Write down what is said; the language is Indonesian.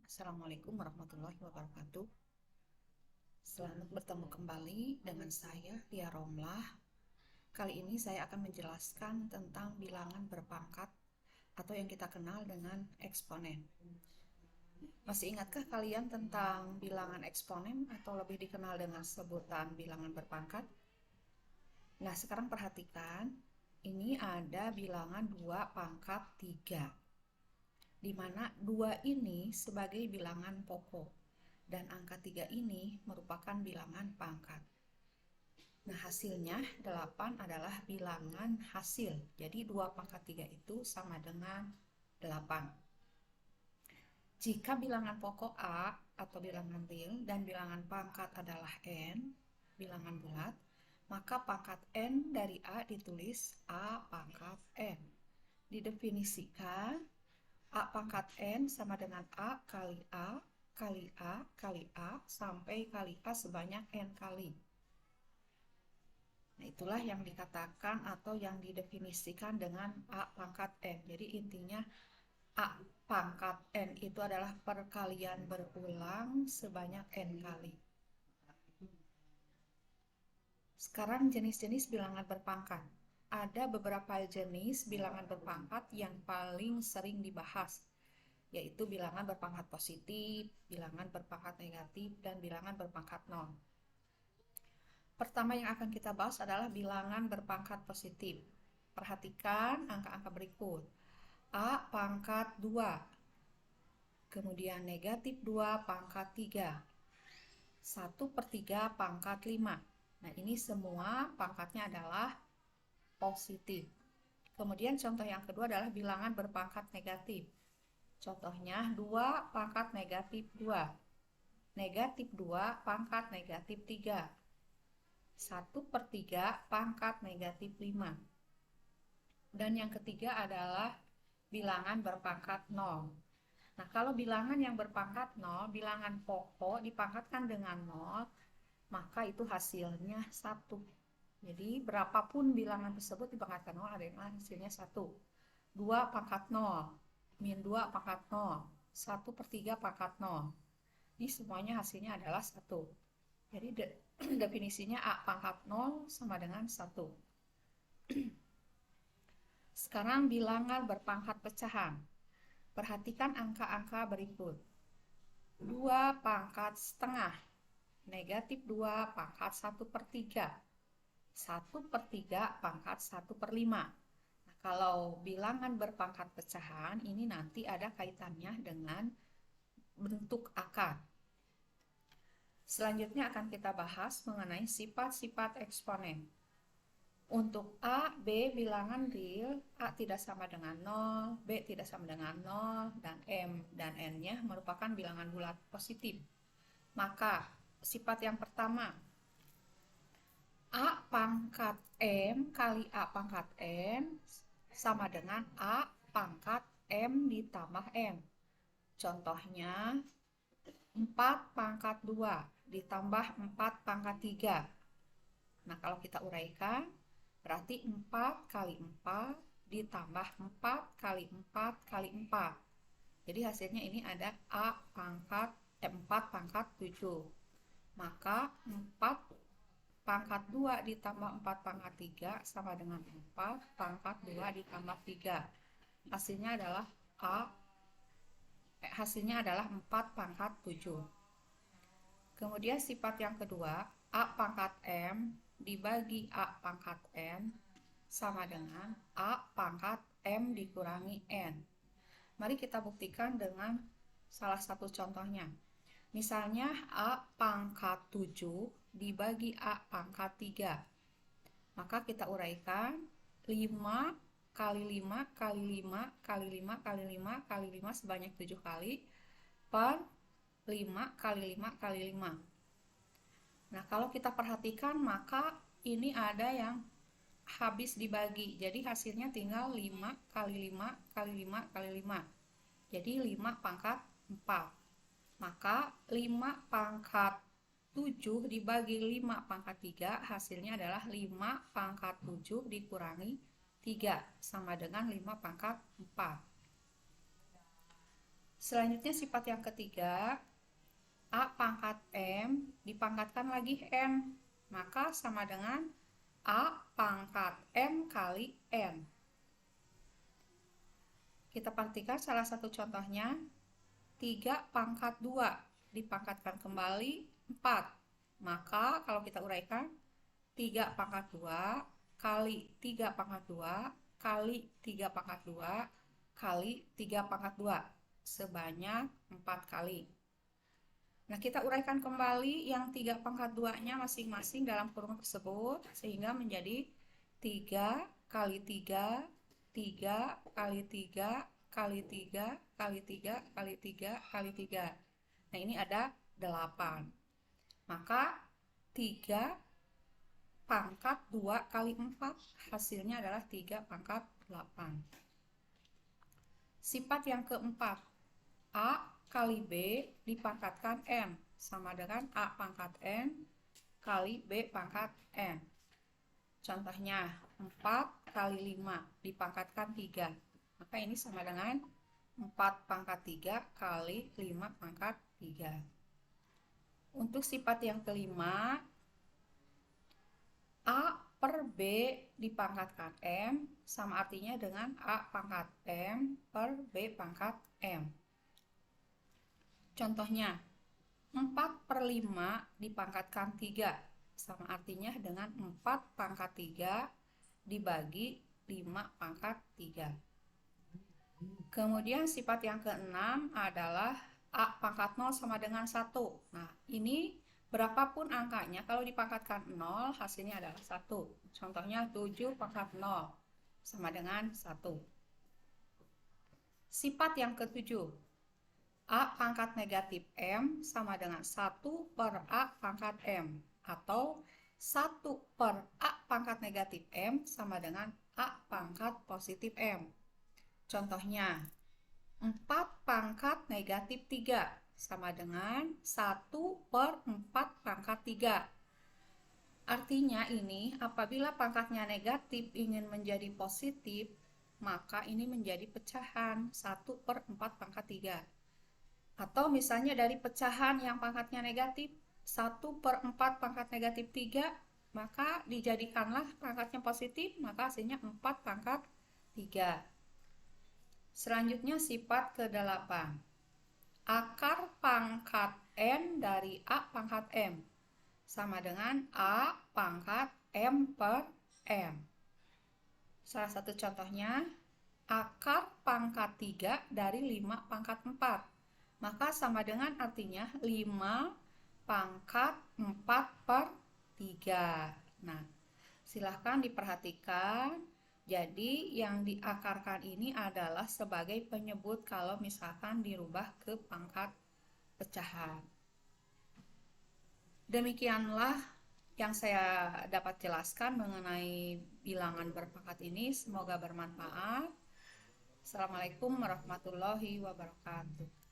Assalamualaikum warahmatullahi wabarakatuh. Selamat bertemu kembali dengan saya, Lia Romlah. Kali ini saya akan menjelaskan tentang bilangan berpangkat atau yang kita kenal dengan eksponen. Masih ingatkah kalian tentang bilangan eksponen atau lebih dikenal dengan sebutan bilangan berpangkat? Nah, sekarang perhatikan, ini ada bilangan 2 pangkat 3, di mana 2 ini sebagai bilangan pokok dan angka 3 ini merupakan bilangan pangkat. Nah, hasilnya 8 adalah bilangan hasil. Jadi 2 pangkat 3 itu sama dengan 8. Jika bilangan pokok A atau bilangan real dan bilangan pangkat adalah N, bilangan bulat, maka pangkat N dari A ditulis A pangkat N. Didefinisikan, A pangkat N sama dengan A kali A kali A kali A sampai kali A sebanyak N kali. Nah, itulah yang dikatakan atau yang didefinisikan dengan A pangkat N. Jadi intinya A pangkat N itu adalah perkalian berulang sebanyak N kali. Sekarang jenis-jenis bilangan berpangkat. Ada beberapa jenis bilangan berpangkat yang paling sering dibahas, yaitu bilangan berpangkat positif, bilangan berpangkat negatif, dan bilangan berpangkat nol. Pertama yang akan kita bahas adalah bilangan berpangkat positif. Perhatikan angka-angka berikut. A pangkat 2, kemudian negatif 2 pangkat 3, 1/3 pangkat 5. Nah, ini semua pangkatnya adalah positif. Kemudian contoh yang kedua adalah bilangan berpangkat negatif. Contohnya 2 pangkat negatif 2, negatif 2 pangkat negatif 3, 1/3 pangkat negatif 5. Dan yang ketiga adalah bilangan berpangkat 0. Nah, kalau bilangan yang berpangkat 0, bilangan pokok dipangkatkan dengan 0, maka itu hasilnya 1. Jadi, berapapun bilangan tersebut dipangkatkan 0 adalah hasilnya 1. 2 pangkat 0, min 2 pangkat 0, 1/3 pangkat 0. Ini semuanya hasilnya adalah 1. Jadi, definisinya A pangkat 0 sama dengan 1. Sekarang bilangan berpangkat pecahan. Perhatikan angka-angka berikut. 2 pangkat setengah, negatif 2 pangkat 1/3, 1/3 pangkat 1/5. Nah, kalau bilangan berpangkat pecahan, ini nanti ada kaitannya dengan bentuk akar. Selanjutnya akan kita bahas mengenai sifat-sifat eksponen. Untuk A, B bilangan real, A tidak sama dengan 0, B tidak sama dengan 0, dan M dan N-nya merupakan bilangan bulat positif. Maka, sifat yang pertama, A pangkat M kali A pangkat N sama dengan A pangkat M ditambah N. Contohnya, 4 pangkat 2 ditambah 4 pangkat 3. Nah, kalau kita uraikan, berarti 4 kali 4 ditambah 4 kali 4 kali 4. Jadi hasilnya ini ada A pangkat 4 pangkat 7. Maka 4 pangkat 2 ditambah 4 pangkat 3 sama dengan 4 pangkat 2 ditambah 3. Hasilnya adalah 4 pangkat 7. Kemudian sifat yang kedua, A pangkat M dibagi A pangkat N sama dengan A pangkat M dikurangi N. Mari kita buktikan dengan salah satu contohnya. Misalnya A pangkat 7 dibagi A pangkat 3. Maka kita uraikan 5 kali 5 kali 5 kali 5 kali 5 kali 5 sebanyak 7 kali per 5 kali 5 kali 5. Nah, kalau kita perhatikan maka ini ada yang habis dibagi. Jadi hasilnya tinggal 5 kali 5 kali 5 kali 5. Jadi 5 pangkat 4. Maka 5 pangkat 7 dibagi 5 pangkat 3 hasilnya adalah 5 pangkat 7 dikurangi 3 sama dengan 5 pangkat 4. Selanjutnya sifat yang ketiga, A pangkat M dipangkatkan lagi N, maka sama dengan A pangkat M kali N. Kita perhatikan salah satu contohnya, 3 pangkat 2 dipangkatkan kembali 4. Maka kalau kita uraikan, 3 pangkat 2 kali 3 pangkat 2 kali 3 pangkat 2 kali 3 pangkat 2 sebanyak 4 kali. Nah, kita uraikan kembali yang 3 pangkat 2-nya masing-masing dalam kurung tersebut, sehingga menjadi 3 kali 3, 3 kali 3 kali 3 kali 3 kali 3 kali 3. Nah, ini ada 8. Maka 3 pangkat 2 kali 4 hasilnya adalah 3 pangkat 8. Sifat yang keempat, A kali B dipangkatkan M sama dengan A pangkat N kali B pangkat N. Contohnya 4 kali 5 dipangkatkan 3, maka ini sama dengan 4 pangkat 3 kali 5 pangkat 3. Untuk sifat yang kelima, A per B dipangkatkan M sama artinya dengan A pangkat M per B pangkat M. Contohnya 4 per 5 dipangkatkan 3 sama artinya dengan 4 pangkat 3 dibagi 5 pangkat 3. Kemudian sifat yang keenam adalah A pangkat 0 sama dengan 1. Nah, ini berapapun angkanya, kalau dipangkatkan 0 hasilnya adalah 1. Contohnya 7 pangkat 0 sama dengan 1. Sifat yang ketujuh, A pangkat negatif M sama dengan 1 per A pangkat M, atau 1 per A pangkat negatif M sama dengan A pangkat positif M. Contohnya 4 pangkat negatif 3 sama dengan 1 per 4 pangkat 3. Artinya ini apabila pangkatnya negatif ingin menjadi positif, maka ini menjadi pecahan 1 per 4 pangkat 3. Atau misalnya dari pecahan yang pangkatnya negatif 1 per 4 pangkat negatif 3, maka dijadikanlah pangkatnya positif, maka hasilnya 4 pangkat 3. Selanjutnya sifat ke-8, akar pangkat N dari A pangkat M sama dengan A pangkat M per M. Salah satu contohnya, akar pangkat 3 dari 5 pangkat 4. Maka sama dengan artinya 5 pangkat 4 per 3. Nah, silahkan diperhatikan. Jadi yang diakarkan ini adalah sebagai penyebut kalau misalkan dirubah ke pangkat pecahan. Demikianlah yang saya dapat jelaskan mengenai bilangan berpangkat ini. Semoga bermanfaat. Assalamualaikum warahmatullahi wabarakatuh.